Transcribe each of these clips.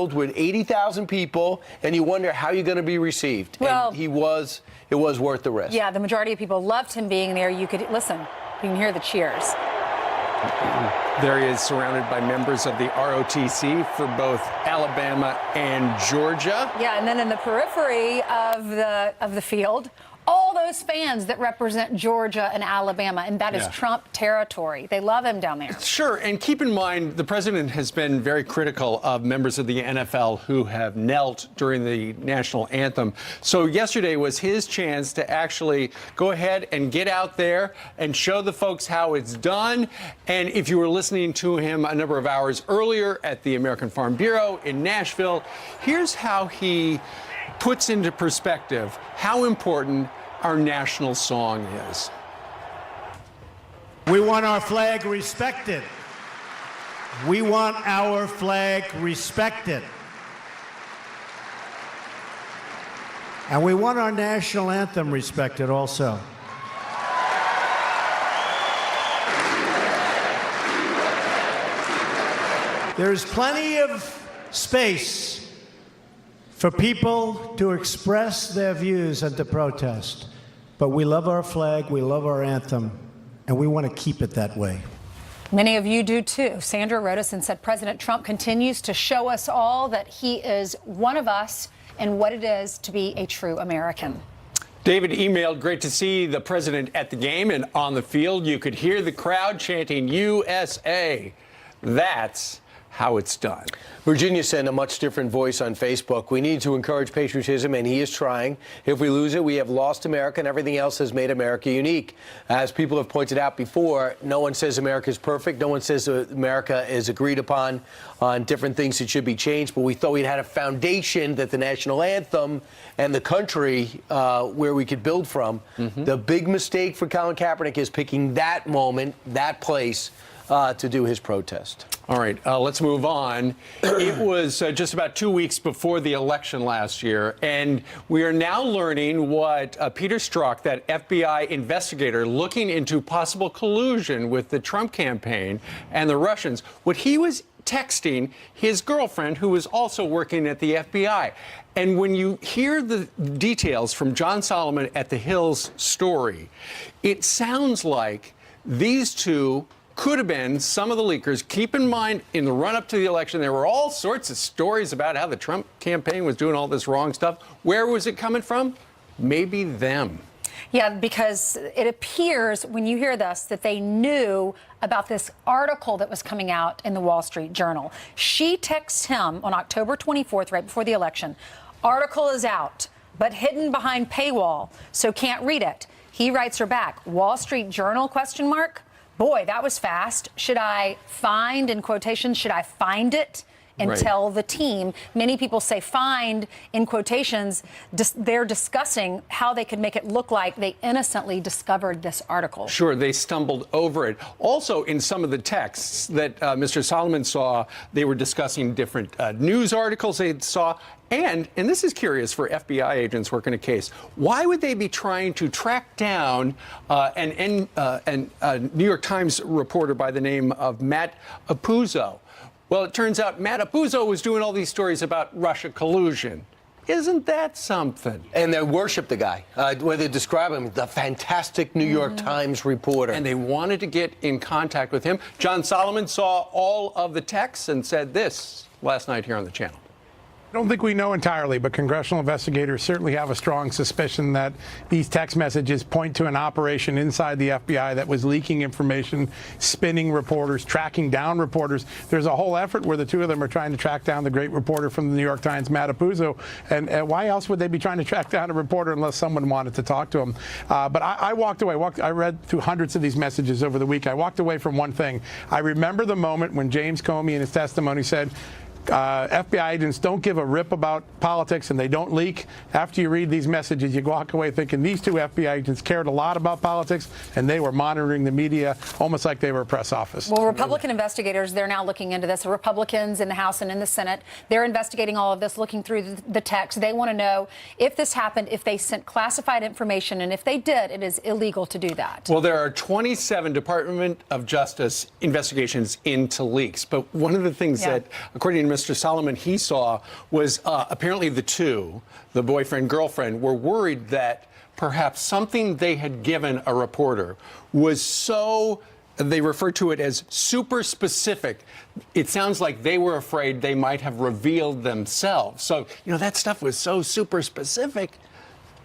filled with 80,000 people, and you wonder how you're going to be received. Well, and it was worth the risk. Yeah, the majority of people loved him being there. You could listen. You can hear the cheers. There he is, surrounded by members of the ROTC for both Alabama and Georgia. Yeah, and then in the periphery of the field, all those fans that represent Georgia and Alabama, and that is Trump territory. They love him down there. Sure, and keep in mind, the president has been very critical of members of the NFL who have knelt during the national anthem. So yesterday was his chance to actually go ahead and get out there and show the folks how it's done. And if you were listening to him a number of hours earlier at the American Farm Bureau in Nashville, here's how he puts into perspective how important our national song is. We want our flag respected. We want our flag respected. And we want our national anthem respected also. There's plenty of space for people to express their views and to protest. But we love our flag, we love our anthem, and we want to keep it that way. Many of you do too. Sandra wrote us and said President Trump continues to show us all that he is one of us and what it is to be a true American. David emailed, great to see the president at the game and on the field. You could hear the crowd chanting USA. That's how it's done. Virginia sent a much different voice on Facebook. We need to encourage patriotism, and he is trying. If we lose it, we have lost America, and everything else has made America unique. As people have pointed out before, no one says America is perfect. No one says America is agreed upon on different things that should be changed. But we thought we'd had a foundation that the national anthem and the country where we could build from. The big mistake for Colin Kaepernick is picking that moment, that place, to do his protest. All right, let's move on. It was just about 2 weeks before the election last year, and we are now learning what Peter Strzok, that FBI investigator looking into possible collusion with the Trump campaign and the Russians, what he was texting his girlfriend, who was also working at the FBI. And when you hear the details from John Solomon at The Hill's story, it sounds like these two could have been some of the leakers. Keep in mind, in the run-up to the election, there were all sorts of stories about how the Trump campaign was doing all this wrong stuff. Where was it coming from? Maybe them. Yeah, because it appears when you hear this that they knew about this article that was coming out in the Wall Street Journal. She texts him on October 24th, right before the election. Article is out, but hidden behind paywall, so can't read it. He writes her back, Wall Street Journal, question mark? Boy, that was fast. Should I find, in quotations, should I find it and tell the team? Many people say find, in quotations. They're discussing how they could make it look like they innocently discovered this article. Sure, they stumbled over it. Also, in some of the texts that Mr. Solomon saw, they were discussing different news articles they saw. And this is curious for FBI agents working a case, why would they be trying to track down a New York Times reporter by the name of Matt Apuzzo? Well, it turns out Matt Apuzzo was doing all these stories about Russia collusion. Isn't that something? And they worship the guy, where they describe him, the fantastic New York Times reporter. And they wanted to get in contact with him. John Solomon saw all of the texts and said this last night here on the channel. I don't think we know entirely, but congressional investigators certainly have a strong suspicion that these text messages point to an operation inside the FBI that was leaking information, spinning reporters, tracking down reporters. There's a whole effort where the two of them are trying to track down the great reporter from the New York Times, Matt Apuzzo. And why else would they be trying to track down a reporter unless someone wanted to talk to him? But I walked away. I read through hundreds of these messages over the week. I walked away from one thing. I remember the moment when James Comey in his testimony said, FBI agents don't give a rip about politics and they don't leak. After you read these messages, you walk away thinking these two FBI agents cared a lot about politics and they were monitoring the media almost like they were a press office. Well, Republican investigators, they're now looking into this. The Republicans in the House and in the Senate, they're investigating all of this, looking through the text. They want to know if this happened, if they sent classified information, and if they did, it is illegal to do that. Well, there are 27 Department of Justice investigations into leaks. But one of the things that, according to Mr. Solomon he saw was apparently the two, the boyfriend, girlfriend, were worried that perhaps something they had given a reporter was so, they refer to it as super specific. It sounds like they were afraid they might have revealed themselves. So, that stuff was so super specific,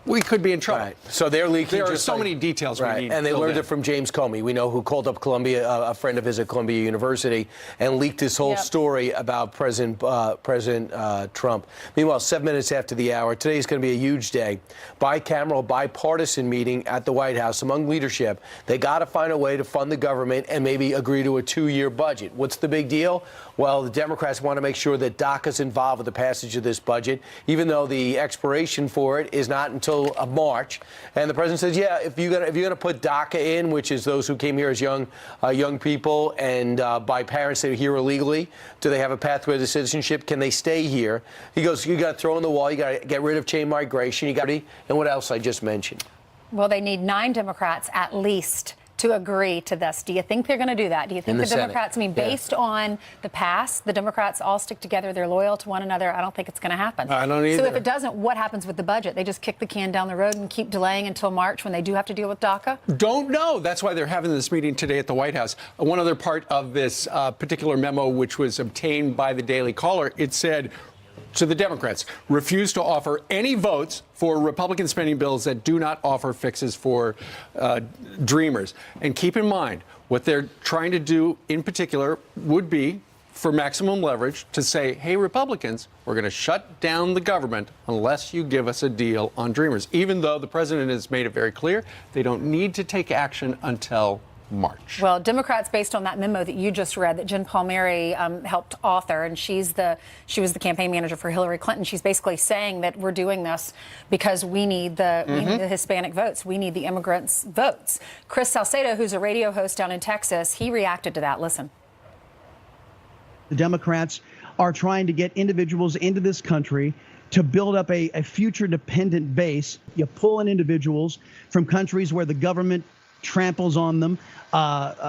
we could be in trouble. Right. So they're leaking. There are so many details we need. And they learned it from James Comey. We know who called up Columbia, a friend of his at Columbia University, and leaked this whole story about President Trump. Meanwhile, 7 minutes after the hour, today is going to be a huge day. Bicameral, bipartisan meeting at the White House among leadership. They got to find a way to fund the government and maybe agree to a 2-year budget. What's the big deal? Well, the Democrats want to make sure that DACA's involved with the passage of this budget, even though the expiration for it is not until March. And the president says, yeah, if you're gonna put DACA in, which is those who came here as young people and by parents that are here illegally, do they have a pathway to citizenship? Can they stay here? He goes, you got to throw in the wall. You got to get rid of chain migration. And what else I just mentioned? Well, they need 9 Democrats at least to agree to this. Do you think they're going to do that? Do you think the Democrats, based on the past, the Democrats all stick together, they're loyal to one another? I don't think it's going to happen. I don't either. So if it doesn't, what happens with the budget? They just kick the can down the road and keep delaying until March when they do have to deal with DACA? Don't know. That's why they're having this meeting today at the White House. One other part of this particular memo, which was obtained by the Daily Caller, it said, to the Democrats, refuse to offer any votes for Republican spending bills that do not offer fixes for dreamers. And keep in mind, what they're trying to do in particular would be, for maximum leverage, to say, hey, Republicans, we're going to shut down the government unless you give us a deal on dreamers, even though the president has made it very clear they don't need to take action until March. Well, Democrats, based on that memo that you just read, that Jen Palmieri helped author, and she was the campaign manager for Hillary Clinton. She's basically saying that we're doing this because we need the Hispanic votes. We need the immigrants' votes. Chris Salcedo, who's a radio host down in Texas, he reacted to that. Listen. The Democrats are trying to get individuals into this country to build up a future dependent base. You pull in individuals from countries where the government tramples on them,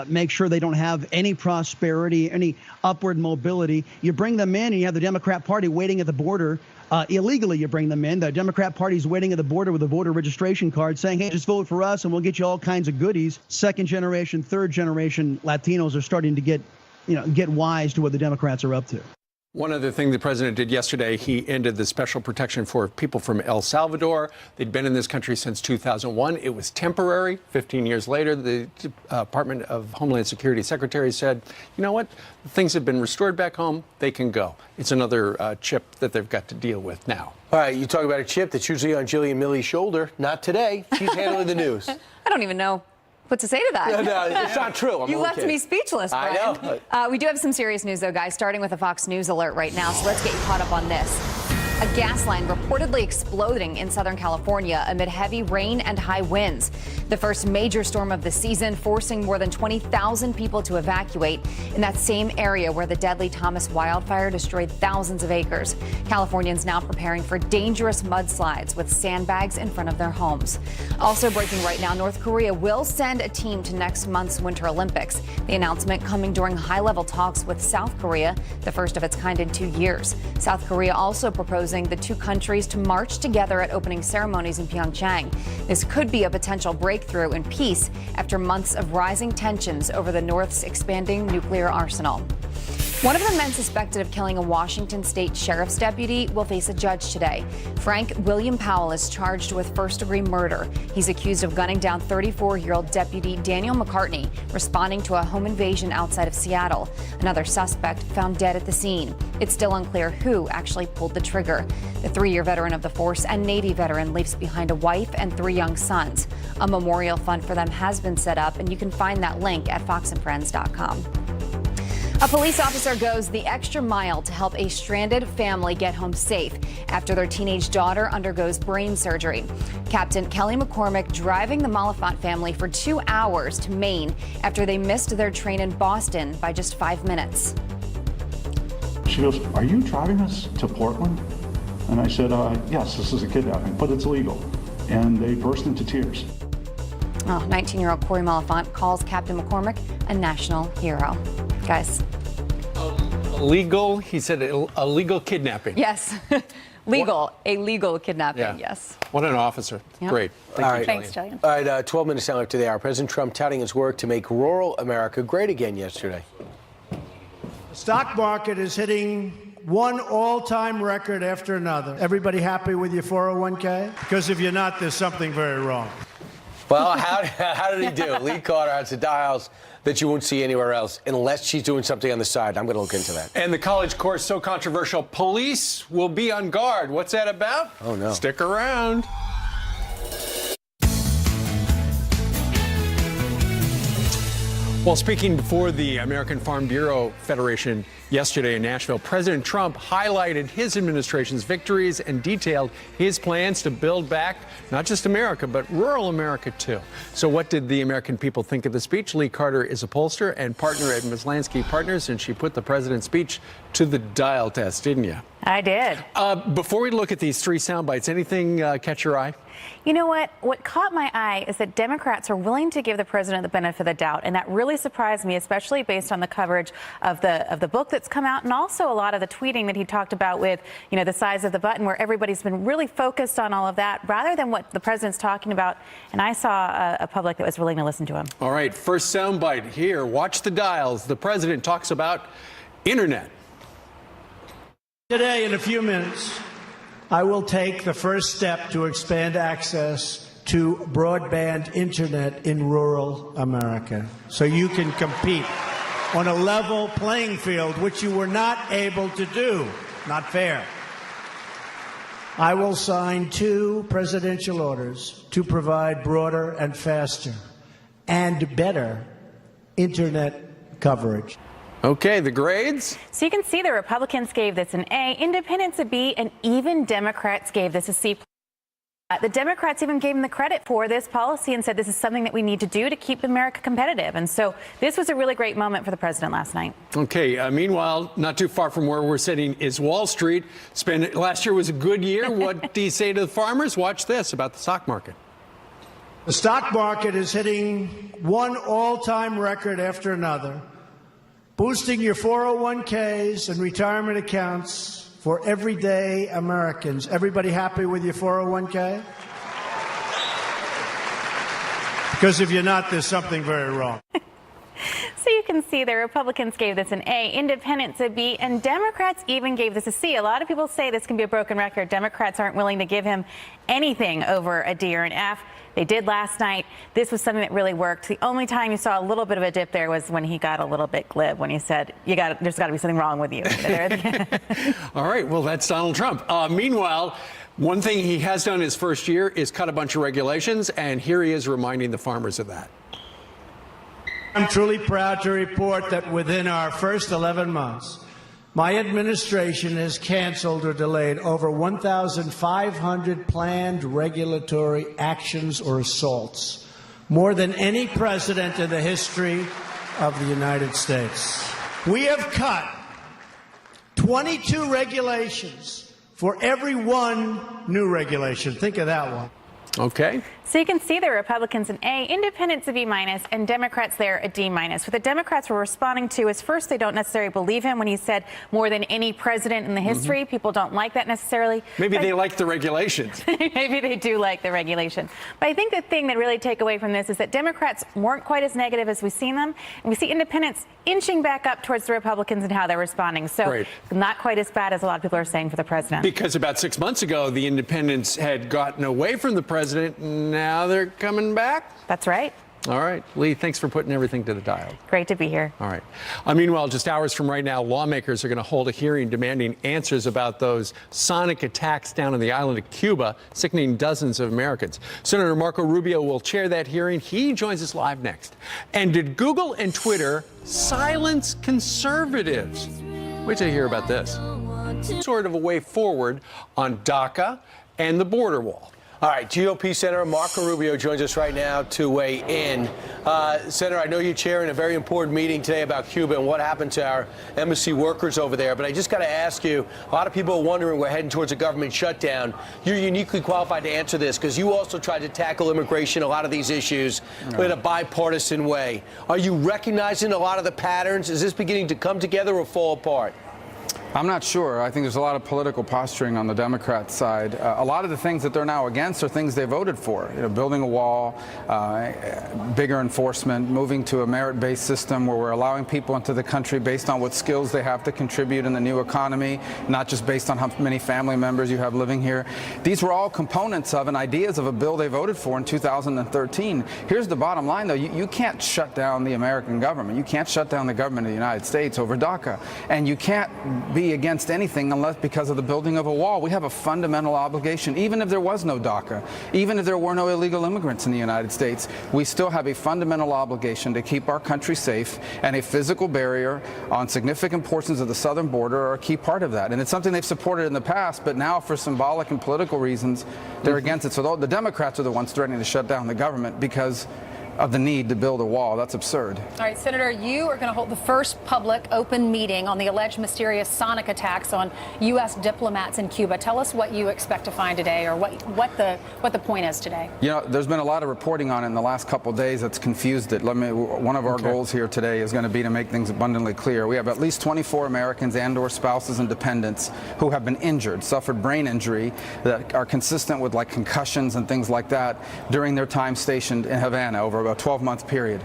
make sure they don't have any prosperity, any upward mobility. You bring them in and you have the Democrat Party waiting at the border. Illegally, you bring them in. The Democrat Party is waiting at the border with a voter registration card saying, hey, just vote for us and we'll get you all kinds of goodies. Second generation, third generation Latinos are starting to get wise to what the Democrats are up to. One other thing the president did yesterday, he ended the special protection for people from El Salvador. They'd been in this country since 2001. It was temporary. 15 years later, the Department of Homeland Security secretary said, you know what? Things have been restored back home. They can go. It's another chip that they've got to deal with now. All right, you talk about a chip that's usually on Jillian Milley's shoulder. Not today. She's handling the news. I don't even know what to say to that. No, it's not true. You left me speechless, Brian. I know. We do have some serious news, though, guys, starting with a Fox News alert right now. So let's get you caught up on this. A gas line reportedly exploding in Southern California amid heavy rain and high winds. The first major storm of the season, forcing more than 20,000 people to evacuate in that same area where the deadly Thomas wildfire destroyed thousands of acres. Californians now preparing for dangerous mudslides with sandbags in front of their homes. Also breaking right now, North Korea will send a team to next month's Winter Olympics. The announcement coming during high-level talks with South Korea, the first of its kind in 2 years. South Korea also proposing the two countries to march together at opening ceremonies in Pyeongchang. This could be a potential breakthrough in peace after months of rising tensions over the North's expanding nuclear arsenal. One of the men suspected of killing a Washington state sheriff's deputy will face a judge today. Frank William Powell is charged with first-degree murder. He's accused of gunning down 34-year-old Deputy Daniel McCartney, responding to a home invasion outside of Seattle. Another suspect found dead at the scene. It's still unclear who actually pulled the trigger. The 3-year veteran of the force and Navy veteran leaves behind a wife and 3 young sons. A memorial fund for them has been set up, and you can find that link at foxandfriends.com. A police officer goes the extra mile to help a stranded family get home safe after their teenage daughter undergoes brain surgery. Captain Kelly McCormick driving the Malafont family for 2 hours to Maine after they missed their train in Boston by just 5 minutes. She goes, "Are you driving us to Portland?" And I said, yes, this is a kidnapping, but it's legal. And they burst into tears. 19-year-old Corey Malafont calls Captain McCormick a national hero. Guys. A Legal, he said a legal kidnapping. Yes. A legal kidnapping, yes. What an officer. Yep. Great. All right. Thanks, Jillian. All right, 12 minutes now after the hour. President Trump touting his work to make rural America great again yesterday. The stock market is hitting one all-time record after another. Everybody happy with your 401k? Because if you're not, there's something very wrong. Well, how did he do? Lee Carter has the dials that you won't see anywhere else unless she's doing something on the side. I'm going to look into that. And the college course so controversial, police will be on guard. What's that about? Oh, no. Stick around. While speaking before the American Farm Bureau Federation yesterday in Nashville, President Trump highlighted his administration's victories and detailed his plans to build back not just America, but rural America, too. So what did the American people think of the speech? Lee Carter is a pollster and partner at Mislansky Partners, and she put the president's speech to the dial test, didn't you? I did. Before we look at these three sound bites, anything catch your eye? You know what? What caught my eye is that Democrats are willing to give the president the benefit of the doubt, and that really surprised me, especially based on the coverage of the book that's come out, and also a lot of the tweeting that he talked about with, you know, the size of the button, where everybody's been really focused on all of that, rather than what the president's talking about. And I saw a public that was willing to listen to him. All right, first sound bite here. Watch the dials. The president talks about internet. Today, in a few minutes, I will take the first step to expand access to broadband internet in rural America, so you can compete on a level playing field, which you were not able to do. Not fair. I will sign 2 presidential orders to provide broader and faster and better internet coverage. Okay, the grades? So you can see the Republicans gave this an A, Independents a B, and even Democrats gave this a C. The Democrats even gave him the credit for this policy and said this is something that we need to do to keep America competitive. And so this was a really great moment for the president last night. Okay, meanwhile, not too far from where we're sitting is Wall Street. Last year was a good year. What do you say to the farmers? Watch this about the stock market. The stock market is hitting one all-time record after another, boosting your 401ks and retirement accounts for everyday Americans. Everybody happy with your 401k? Because if you're not, there's something very wrong. So you can see the Republicans gave this an A, Independents a B, and Democrats even gave this a C. A lot of people say this can be a broken record. Democrats aren't willing to give him anything over a D or an F. They did last night. This was something that really worked. The only time you saw a little bit of a dip there was when he got a little bit glib, when he said, there's got to be something wrong with you. All right, well, that's Donald Trump. Meanwhile, one thing he has done his first year is cut a bunch of regulations, and here he is reminding the farmers of that. I'm truly proud to report that within our first 11 months, my administration has canceled or delayed over 1,500 planned regulatory actions or assaults, more than any president in the history of the United States. We have cut 22 regulations for every one new regulation. Think of that one. Okay. So you can see the Republicans an A, Independents a B minus, and Democrats there a D minus. What the Democrats were responding to is, first, they don't necessarily believe him when he said more than any president in the history. Mm-hmm. People don't like that necessarily. Maybe they like the regulations. Maybe they do like the regulation. But I think the thing that really take away from this is that Democrats weren't quite as negative as we've seen them. And we see Independents inching back up towards the Republicans and how they're responding. So Great. Not quite as bad as a lot of people are saying for the president. Because about 6 months ago, the Independents had gotten away from the president. Now they're coming back. That's right. All right. Lee, thanks for putting everything to the dial. Great to be here. All right. Meanwhile, just hours from right now, lawmakers are going to hold a hearing demanding answers about those sonic attacks down on the island of Cuba, sickening dozens of Americans. Senator Marco Rubio will chair that hearing. He joins us live next. And did Google and Twitter silence conservatives? Wait till you hear about this. Sort of a way forward on DACA and the border wall. All right, GOP Senator Marco Rubio joins us right now to weigh in. Senator, I know you're chairing a very important meeting today about Cuba and what happened to our embassy workers over there, but I just got to ask you, a lot of people are wondering we're heading towards a government shutdown. You're uniquely qualified to answer this because you also tried to tackle immigration, a lot of these issues, in a bipartisan way. Are you recognizing a lot of the patterns? Is this beginning to come together or fall apart? I'm not sure. I think there's a lot of political posturing on the Democrat side. A lot of the things that they're now against are things they voted for. You know, building a wall, bigger enforcement, moving to a merit-based system where we're allowing people into the country based on what skills they have to contribute in the new economy, not just based on how many family members you have living here. These were all components of and ideas of a bill they voted for in 2013. Here's the bottom line, though. You can't shut down the American government. You can't shut down the government of the United States over DACA. And you can't be against anything unless because of the building of a wall. We have a fundamental obligation, even if there was no DACA, even if there were no illegal immigrants in the United States, we still have a fundamental obligation to keep our country safe, and a physical barrier on significant portions of the southern border are a key part of that. And it's something they've supported in the past, but now for symbolic and political reasons, they're against it. So the Democrats are the ones threatening to shut down the government because of the need to build a wall. That's absurd. All right, Senator, you are going to hold the first public open meeting on the alleged mysterious sonic attacks on U.S. diplomats in Cuba. Tell us what you expect to find today, or what the point is today. You know, there's been a lot of reporting on it in the last couple of days that's confused it. One of our goals here today is going to be to make things abundantly clear. We have at least 24 Americans and/or spouses and dependents who have been injured, suffered brain injury that are consistent with like concussions and things like that during their time stationed in Havana over a 12-month period.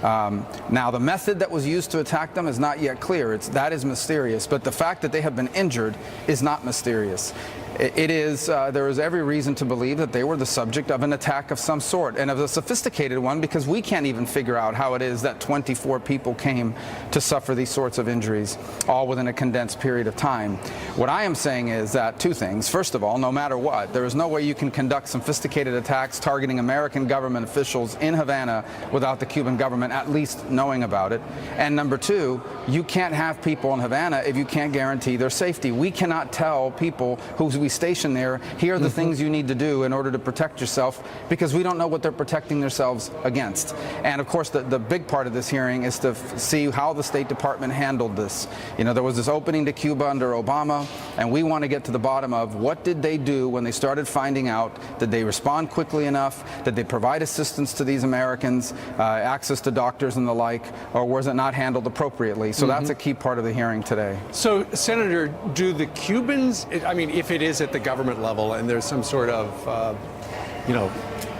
Now, the method that was used to attack them is not yet clear. That is mysterious. But the fact that they have been injured is not mysterious. There is every reason to believe that they were the subject of an attack of some sort, and of a sophisticated one, because we can't even figure out how it is that 24 people came to suffer these sorts of injuries, all within a condensed period of time. What I am saying is that two things. First of all, no matter what, there is no way you can conduct sophisticated attacks targeting American government officials in Havana without the Cuban government at least knowing about it. And number two, you can't have people in Havana if you can't guarantee their safety. We cannot tell people who we station there, here are the things you need to do in order to protect yourself, because we don't know what they're protecting themselves against. And of course, the big part of this hearing is to see how the State Department handled this. You know, there was this opening to Cuba under Obama, and we want to get to the bottom of what did they do when they started finding out. Did they respond quickly enough? Did they provide assistance to these Americans, access to doctors and the like, or was it not handled appropriately? So that's a key part of the hearing today. So, Senator, do the Cubans, I mean, if it is at the government level and there's some sort of,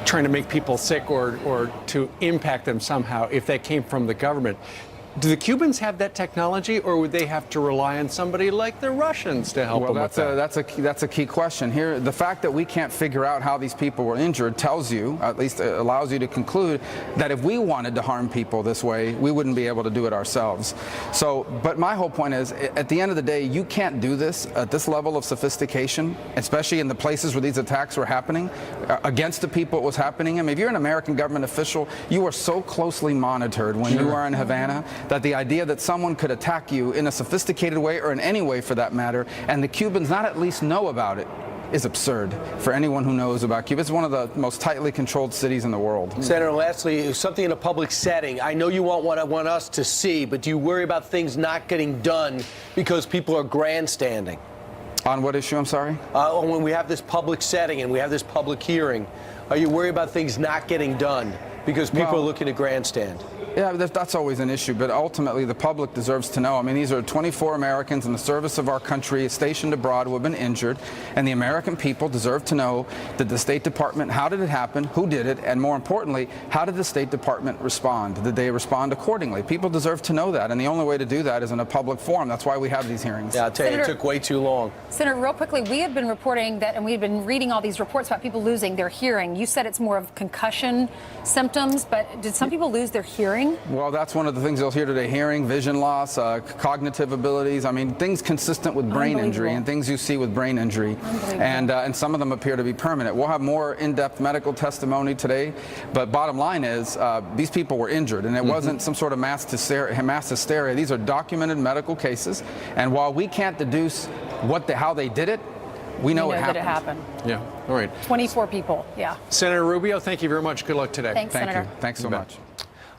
trying to make people sick or to impact them somehow, if that came from the government, do the Cubans have that technology, or would they have to rely on somebody like the Russians to help them with that? That's a key question here. The fact that we can't figure out how these people were injured tells you, at least allows you to conclude, that if we wanted to harm people this way, we wouldn't be able to do it ourselves. So, but my whole point is, at the end of the day, you can't do this at this level of sophistication, especially in the places where these attacks were happening, against the people it was happening. I mean, if you're an American government official, you are so closely monitored when you are in Havana, that the idea that someone could attack you in a sophisticated way, or in any way for that matter, and the Cubans not at least know about it, is absurd for anyone who knows about Cuba. It's one of the most tightly controlled cities in the world. Senator, lastly, something in a public setting. I know you want what I want us to see, but do you worry about things not getting done because people are grandstanding? On what issue, I'm sorry? When we have this public setting and we have this public hearing, are you worried about things not getting done because people are looking to grandstand? Yeah, that's always an issue, but ultimately the public deserves to know. I mean, these are 24 Americans in the service of our country stationed abroad who have been injured, and the American people deserve to know that the State Department, how did it happen, who did it, and more importantly, how did the State Department respond? Did they respond accordingly? People deserve to know that, and the only way to do that is in a public forum. That's why we have these hearings. Yeah, I'll tell you, it took way too long. Senator, real quickly, we have been reporting that, and we've been reading all these reports about people losing their hearing. You said it's more of concussion symptoms, but did some people lose their hearing? Well, that's one of the things you'll hear today: hearing, vision loss, cognitive abilities. I mean, things consistent with brain injury and things you see with brain injury. And some of them appear to be permanent. We'll have more in-depth medical testimony today, but bottom line is these people were injured, and it wasn't some sort of mass hysteria. These are documented medical cases, and while we can't deduce how they did it, we know that it happened. Yeah. All right. 24 people. Yeah. Senator Rubio, thank you very much. Good luck today. Thanks, Thank Senator. you. Thanks so much.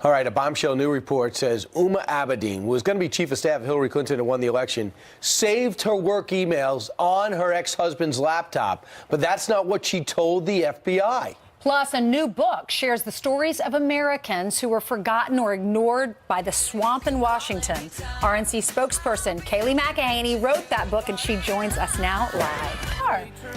All right, a bombshell new report says Huma Abedin, who was going to be chief of staff of Hillary Clinton and won the election, saved her work emails on her ex-husband's laptop. But that's not what she told the FBI. Plus, a new book shares the stories of Americans who were forgotten or ignored by the swamp in Washington. RNC spokesperson Kayleigh McEnany wrote that book, and she joins us now live.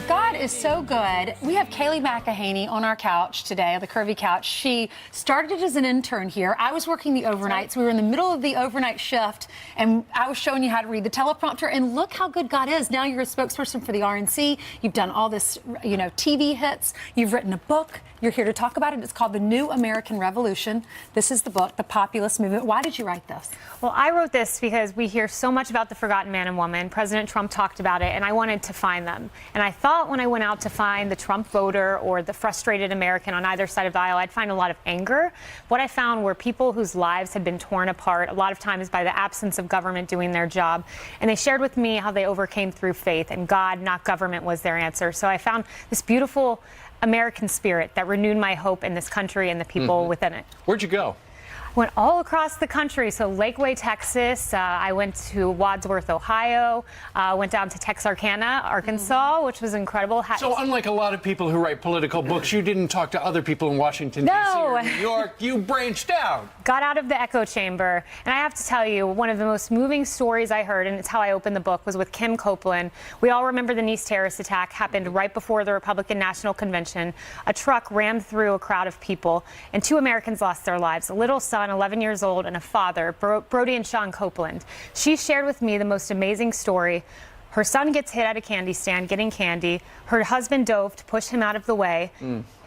God is so good. We have Kayleigh McEnany on our couch today, on the Curvy Couch. She started as an intern here. I was working the overnights. We were in the middle of the overnight shift, and I was showing you how to read the teleprompter. And look how good God is. Now you're a spokesperson for the RNC. You've done all this, TV hits. You've written a book. You're here to talk about it. It's called The New American Revolution. This is the book, The Populist Movement. Why did you write this? Well, I wrote this because we hear so much about the forgotten man and woman. President Trump talked about it, and I wanted to find them. And I thought when I went out to find the Trump voter or the frustrated American on either side of the aisle, I'd find a lot of anger. What I found were people whose lives had been torn apart, a lot of times by the absence of government doing their job. And they shared with me how they overcame through faith, and God, not government, was their answer. So I found this beautiful American spirit that renewed my hope in this country and the people within it. Where'd you go? Went all across the country. So Lakeway, Texas. I went to Wadsworth, Ohio. Went down to Texarkana, Arkansas, which was incredible. So unlike a lot of people who write political books, you didn't talk to other people in Washington, D.C. or New York. You branched out. Got out of the echo chamber. And I have to tell you, one of the most moving stories I heard, and it's how I opened the book, was with Kim Copeland. We all remember the Nice terrorist attack happened right before the Republican National Convention. A truck rammed through a crowd of people, and 2 Americans lost their lives, a little son, 11 years old, and a father, Brody and Sean Copeland. She shared with me the most amazing story. Her son gets hit at a candy stand getting candy. Her husband dove to push him out of the way.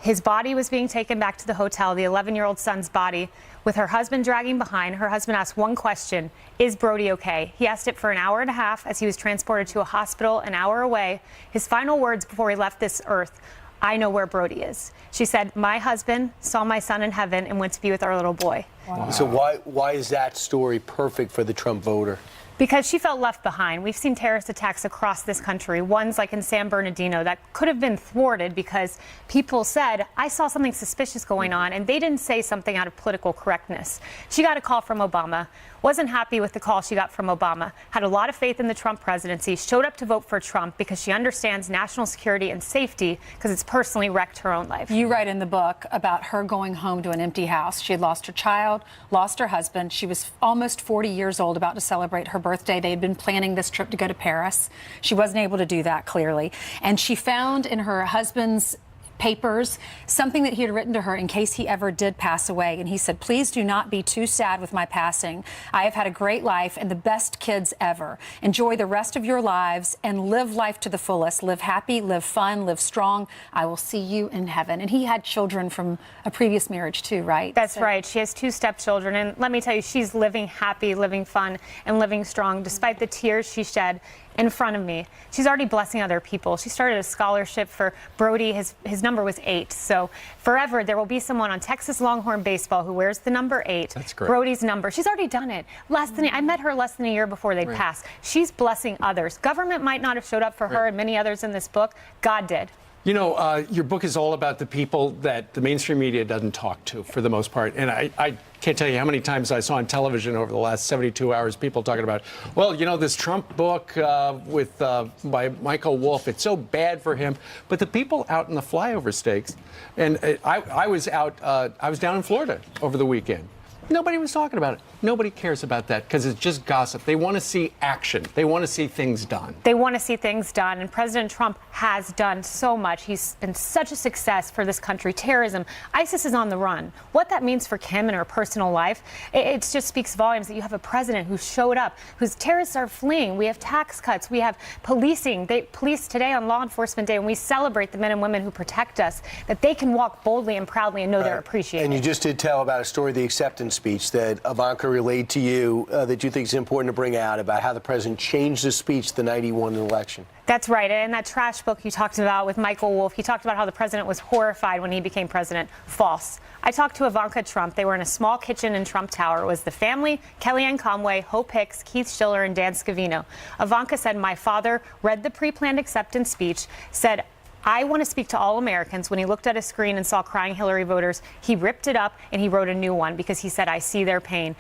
His body was being taken back to the hotel, the 11-year-old son's body, with her husband dragging behind. Her husband asked one question: is Brody okay? He asked it for an hour and a half as he was transported to a hospital an hour away. His final words before he left this earth: I know where Brody is. She said, my husband saw my son in heaven and went to be with our little boy. Wow. So why is that story perfect for the Trump voter? Because she felt left behind. We've seen terrorist attacks across this country, ones like in San Bernardino that could have been thwarted because people said, I saw something suspicious going on, and they didn't say something out of political correctness. She got a call from Obama, wasn't happy with the call she got from Obama, had a lot of faith in the Trump presidency, showed up to vote for Trump because she understands national security and safety because it's personally wrecked her own life. You write in the book about her going home to an empty house. She had lost her child, lost her husband. She was almost 40 years old, about to celebrate her birthday. They had been planning this trip to go to Paris. She wasn't able to do that, clearly. And she found in her husband's papers something that he had written to her in case he ever did pass away. And he said, please do not be too sad with my passing. I have had a great life and the best kids ever. Enjoy the rest of your lives and live life to the fullest. Live happy, live fun, live strong. I will see you in heaven. And he had children from a previous marriage too, right? That's right. She has 2 stepchildren. And let me tell you, she's living happy, living fun, and living strong despite the tears she shed in front of me. She's already blessing other people. She started a scholarship for Brody. His number was 8. So forever there will be someone on Texas Longhorn baseball who wears the number 8. That's great. Brody's number. She's already done it. I met her less than a year before they'd passed. She's blessing others. Government might not have showed up for her and many others in this book. God did. You know, your book is all about the people that the mainstream media doesn't talk to, for the most part. And I can't tell you how many times I saw on television over the last 72 hours people talking about, well, you know, this Trump book by Michael Wolff, it's so bad for him. But the people out in the flyover stakes, and I was down in Florida over the weekend. Nobody was talking about it. Nobody cares about that because it's just gossip. They want to see action. They want to see things done. They want to see things done. And President Trump has done so much. He's been such a success for this country. Terrorism. ISIS is on the run. What that means for Kim and her personal life, it just speaks volumes that you have a president who showed up, whose terrorists are fleeing. We have tax cuts. We have policing. Police today on Law Enforcement Day, and we celebrate the men and women who protect us, that they can walk boldly and proudly and know they're appreciated. And you just did tell about a story, the acceptance speech that Ivanka relayed to you that you think is important to bring out about how the president changed his speech the night he won the election. That's right. And that trash book you talked about with Michael Wolff, he talked about how the president was horrified when he became president. False. I talked to Ivanka Trump. They were in a small kitchen in Trump Tower. It was the family, Kellyanne Conway, Hope Hicks, Keith Schiller, and Dan Scavino. Ivanka said, my father read the pre-planned acceptance speech, said, I want to speak to all Americans. When he looked at a screen and saw crying Hillary voters, he ripped it up and he wrote a new one because he said, I see their pain.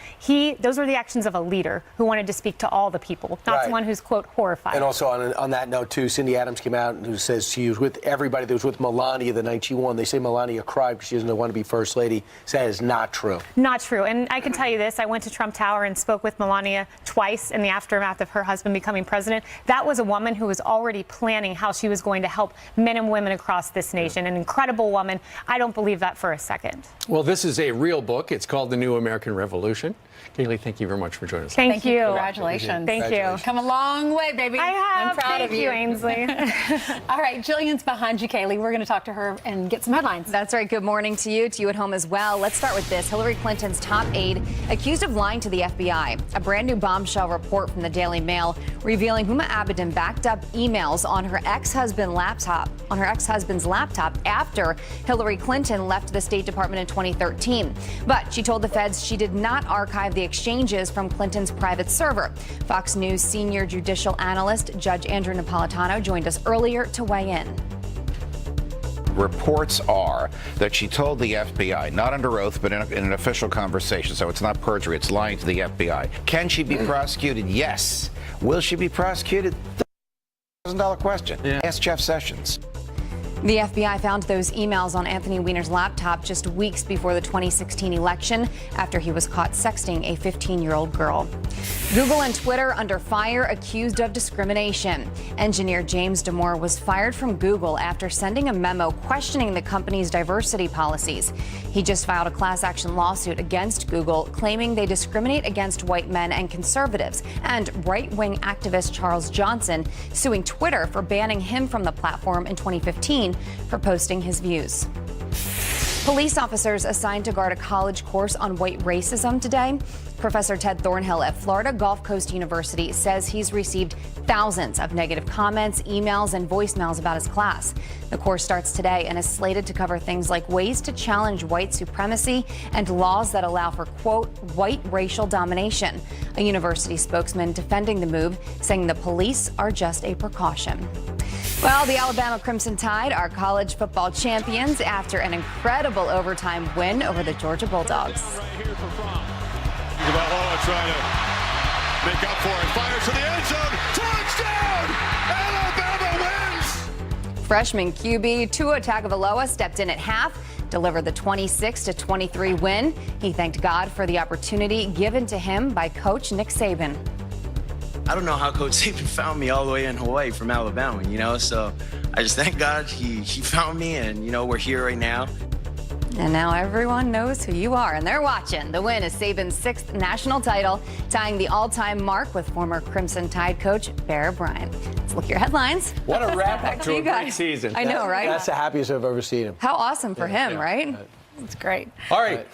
Those were the actions of a leader who wanted to speak to all the people, not someone who's, quote, horrified. And also on that note, too, Cindy Adams came out and who says she was with everybody that was with Melania the night she won. They say Melania cried because she doesn't want to be first lady. That is not true. Not true. And I can tell you this. I went to Trump Tower and spoke with Melania twice in the aftermath of her husband becoming president. That was a woman who was already planning how she was going to help men and women across this nation. An incredible woman. I don't believe that for a second. Well, this is a real book. It's called The New American Revolution. Kayleigh, thank you very much for joining us. Thank you. Congratulations. Thank you. Come a long way, baby. I have. I'm proud of you. Ainsley. All right, Jillian's behind you, Kayleigh. We're going to talk to her and get some headlines. That's right. Good morning to you at home as well. Let's start with this. Hillary Clinton's top aide accused of lying to the FBI. A brand new bombshell report from the Daily Mail revealing Huma Abedin backed up emails on her ex-husband's laptop after Hillary Clinton left the State Department in 2013. But she told the feds she did not archive the exchanges from Clinton's private server. Fox News senior judicial analyst Judge Andrew Napolitano joined us earlier to weigh in. Reports are that she told the FBI, not under oath, but in an official conversation, so it's not perjury, it's lying to the FBI. Can she be prosecuted? Yes. Will she be prosecuted? $1,000 question. Ask Jeff Sessions. The FBI found those emails on Anthony Weiner's laptop just weeks before the 2016 election after he was caught sexting a 15-year-old girl. Google and Twitter under fire, accused of discrimination. Engineer James Damore was fired from Google after sending a memo questioning the company's diversity policies. He just filed a class action lawsuit against Google, claiming they discriminate against white men and conservatives, and right-wing activist Charles Johnson suing Twitter for banning him from the platform in 2015 for posting his views. Police officers assigned to guard a college course on white racism today. Professor Ted Thornhill at Florida Gulf Coast University says he's received thousands of negative comments, emails, and voicemails about his class. The course starts today and is slated to cover things like ways to challenge white supremacy and laws that allow for, quote, white racial domination. A university spokesman defending the move, saying the police are just a precaution. Well, the Alabama Crimson Tide are college football champions after an incredible overtime win over the Georgia Bulldogs. Valhalla trying to make up for it. Fires to the end zone. Touchdown! Alabama wins! Freshman QB Tua Tagovailoa stepped in at half, delivered the 26-23 win. He thanked God for the opportunity given to him by Coach Nick Saban. I don't know how Coach Saban found me all the way in Hawaii from Alabama, so I just thank God he found me, and, we're here right now. And now everyone knows who you are, and they're watching. The win is Saban's 6th national title, tying the all-time mark with former Crimson Tide coach Bear Bryant. Let's look at your headlines. What a wrap-up to a guys. great season. I know, right? That's the happiest I've ever seen him. How awesome for him, right? It's great. All right.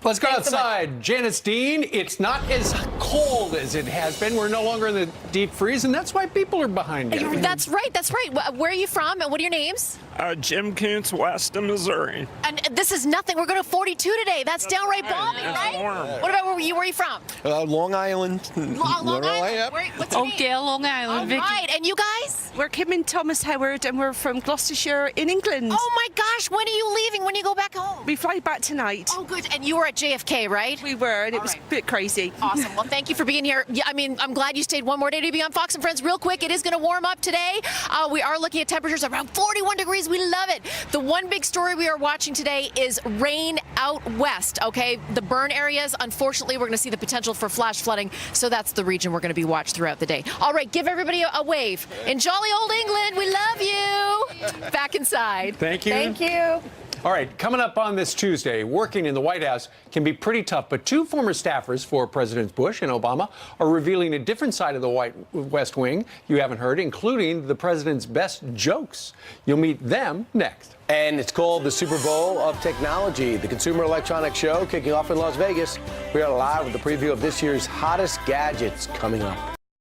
Let's go outside. Janice Dean, it's not as cold as it has been. We're no longer in the deep freeze, and that's why people are behind you. That's right. That's right. Where are you from, and what are your names? Jim Koontz, Weston, Missouri. And this is nothing. We're going to 42 today. That's downright balmy, right? Warm. What about where are you from? Long Island. Long Island? What's your name? Gail, Long Island. All right. And you guys? We're Kim and Thomas Howard, and we're from Gloucestershire in England. Oh, my gosh. When are you leaving? When do you go back home? We fly back tonight. Oh, good. And you were at JFK, right? We were, and it was a bit crazy. Awesome. Well, thank you for being here. Yeah, I'm glad you stayed one more day to be on Fox and Friends. Real quick, it is going to warm up today. We are looking at temperatures around 41 degrees. We love it. The one big story we are watching today is rain out west, okay? The burn areas, unfortunately, we're going to see the potential for flash flooding, so that's the region we're going to be watched throughout the day. All right, give everybody a wave. In jolly old England, we love you. Back inside. Thank you. Thank you. All right, coming up on this Tuesday, working in the White House can be pretty tough, but two former staffers for Presidents Bush and Obama are revealing a different side of the West Wing you haven't heard, including the president's best jokes. You'll meet them next. And it's called the Super Bowl of Technology, the Consumer Electronics Show kicking off in Las Vegas. We are live with the preview of this year's hottest gadgets coming up.